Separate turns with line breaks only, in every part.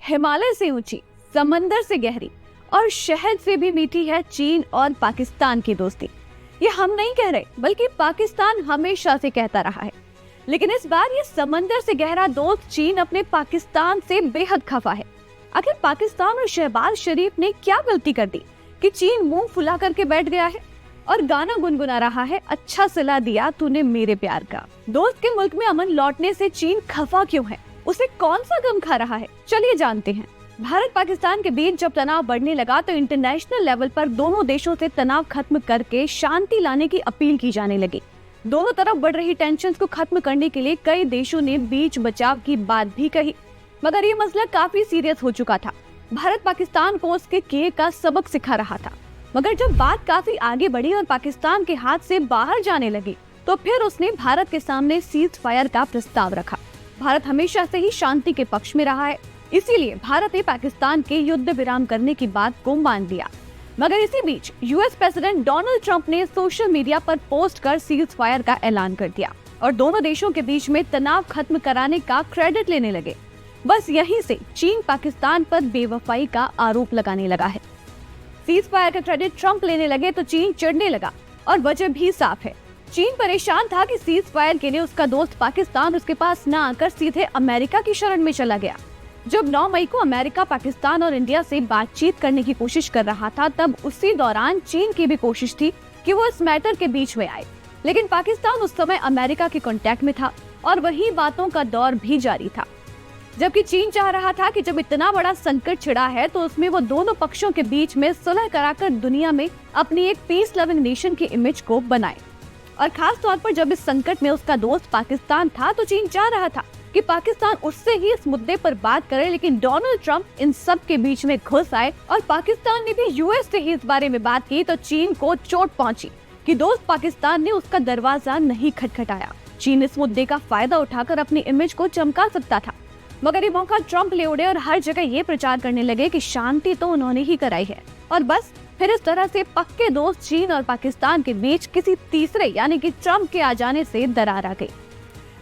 हिमालय से ऊंची, समंदर से गहरी और शहद से भी मीठी है चीन और पाकिस्तान की दोस्ती। ये हम नहीं कह रहे, बल्कि पाकिस्तान हमेशा से कहता रहा है। लेकिन इस बार ये समंदर से गहरा दोस्त चीन अपने पाकिस्तान से बेहद खफा है। आखिर पाकिस्तान और शहबाज शरीफ ने क्या गलती कर दी कि चीन मुंह फुला करके बैठ गया है और गाना गुनगुना रहा है, अच्छा सिला दिया तूने मेरे प्यार का। दोस्त के मुल्क में अमन लौटने से चीन खफा क्यों है? उसे कौन सा गम खा रहा है? चलिए जानते हैं। भारत पाकिस्तान के बीच जब तनाव बढ़ने लगा तो इंटरनेशनल लेवल पर दोनों देशों से तनाव खत्म करके शांति लाने की अपील की जाने लगी। दोनों तरफ बढ़ रही टेंशन को खत्म करने के लिए कई देशों ने बीच बचाव की बात भी कही, मगर ये मसला काफी सीरियस हो चुका था। भारत पाकिस्तान को उसके किए का सबक सिखा रहा था। मगर जब बात काफी आगे बढ़ी और पाकिस्तान के हाथ से बाहर जाने लगी तो फिर उसने भारत के सामने सीज फायर का प्रस्ताव रखा। भारत हमेशा से ही शांति के पक्ष में रहा है, इसीलिए भारत ने पाकिस्तान के युद्ध विराम करने की बात को मान लिया। मगर इसी बीच यूएस प्रेसिडेंट डोनाल्ड ट्रंप ने सोशल मीडिया पर पोस्ट कर सीज फायर का ऐलान कर दिया और दोनों देशों के बीच में तनाव खत्म कराने का क्रेडिट लेने लगे। बस यहीं से चीन पाकिस्तान पर बेवफाई का आरोप लगाने लगा है। सीज फायर का क्रेडिट ट्रंप लेने लगे तो चीन चिढ़ने लगा और वजह भी साफ है। चीन परेशान था कि सीज फायर के लिए उसका दोस्त पाकिस्तान उसके पास न आकर सीधे अमेरिका की शरण में चला गया। जब 9 मई को अमेरिका पाकिस्तान और इंडिया से बातचीत करने की कोशिश कर रहा था, तब उसी दौरान चीन की भी कोशिश थी कि वो इस मैटर के बीच में आए, लेकिन पाकिस्तान उस समय अमेरिका के कांटेक्ट में था और वही बातों का दौर भी जारी था। जबकि चीन चाह रहा था कि जब इतना बड़ा संकट छिड़ा है तो उसमें वो दोनों पक्षों के बीच में सुलह कराकर दुनिया में अपनी एक पीस लविंग नेशन की इमेज को बनाए। और खास तौर पर जब इस संकट में उसका दोस्त पाकिस्तान था तो चीन चाह रहा था कि पाकिस्तान उससे ही इस मुद्दे पर बात करे, लेकिन डोनाल्ड ट्रंप इन सब के बीच में घुस आए और पाकिस्तान ने भी यूएस से ही इस बारे में बात की तो चीन को चोट पहुंची कि दोस्त पाकिस्तान ने उसका दरवाजा नहीं खटखटाया। चीन इस मुद्दे का फायदा उठाकर अपनी इमेज को चमका सकता था, मगर ये मौका ट्रंप ले उड़े और हर जगह ये प्रचार करने लगे कि शांति तो उन्होंने ही कराई है। और बस फिर इस तरह से पक्के दोस्त चीन और पाकिस्तान के बीच किसी तीसरे यानी कि ट्रंप के आ जाने से दरार आ गई।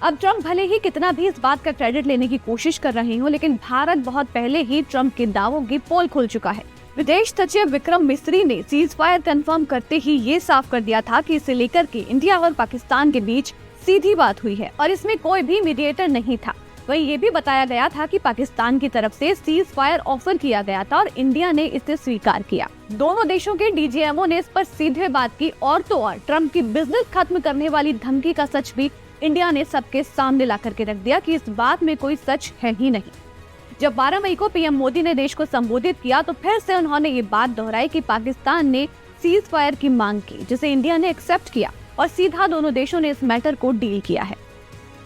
अब ट्रंप भले ही कितना भी इस बात का क्रेडिट लेने की कोशिश कर रहे हो, लेकिन भारत बहुत पहले ही ट्रंप के दावों की पोल खोल चुका है। विदेश सचिव विक्रम मिस्री ने सीज फायर कंफर्म करते ही ये साफ कर दिया था कि इसे लेकर के इंडिया और पाकिस्तान के बीच सीधी बात हुई है और इसमें कोई भी मीडिएटर नहीं था। वहीं ये भी बताया गया था कि पाकिस्तान की तरफ से सीज फायर ऑफर किया गया था और इंडिया ने इसे स्वीकार किया। दोनों देशों के डीजीएमओ ने इस पर सीधे बात की और तो और ट्रंप की बिजनेस खत्म करने वाली धमकी का सच भी इंडिया ने सबके सामने ला करके रख दिया कि इस बात में कोई सच है ही नहीं। जब 12 मई को पीएम मोदी ने देश को संबोधित किया तो फिर से उन्होंने ये बात दोहराई कि पाकिस्तान ने सीज फायर की मांग की, जिसे इंडिया ने एक्सेप्ट किया और सीधा दोनों देशों ने इस मैटर को डील किया है।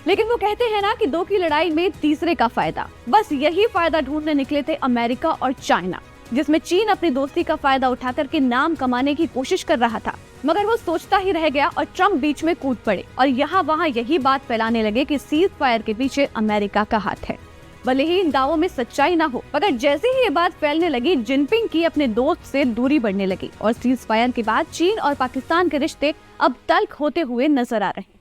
लेकिन वो कहते हैं ना कि दो की लड़ाई में तीसरे का फायदा। बस यही फायदा ढूंढने निकले थे अमेरिका और चाइना, जिसमें चीन अपनी दोस्ती का फायदा उठा करके नाम कमाने की कोशिश कर रहा था, मगर वो सोचता ही रह गया और ट्रंप बीच में कूद पड़े और यहाँ वहाँ यही बात फैलाने लगे कि सीज फायर के पीछे अमेरिका का हाथ है। भले ही इन दावों में सच्चाई ना हो, मगर जैसे ही ये बात फैलने लगी, जिनपिंग की अपने दोस्त से दूरी बढ़ने लगी और सीज फायर के बाद चीन और पाकिस्तान के रिश्ते अब तल्ख होते हुए नजर आ रहे हैं।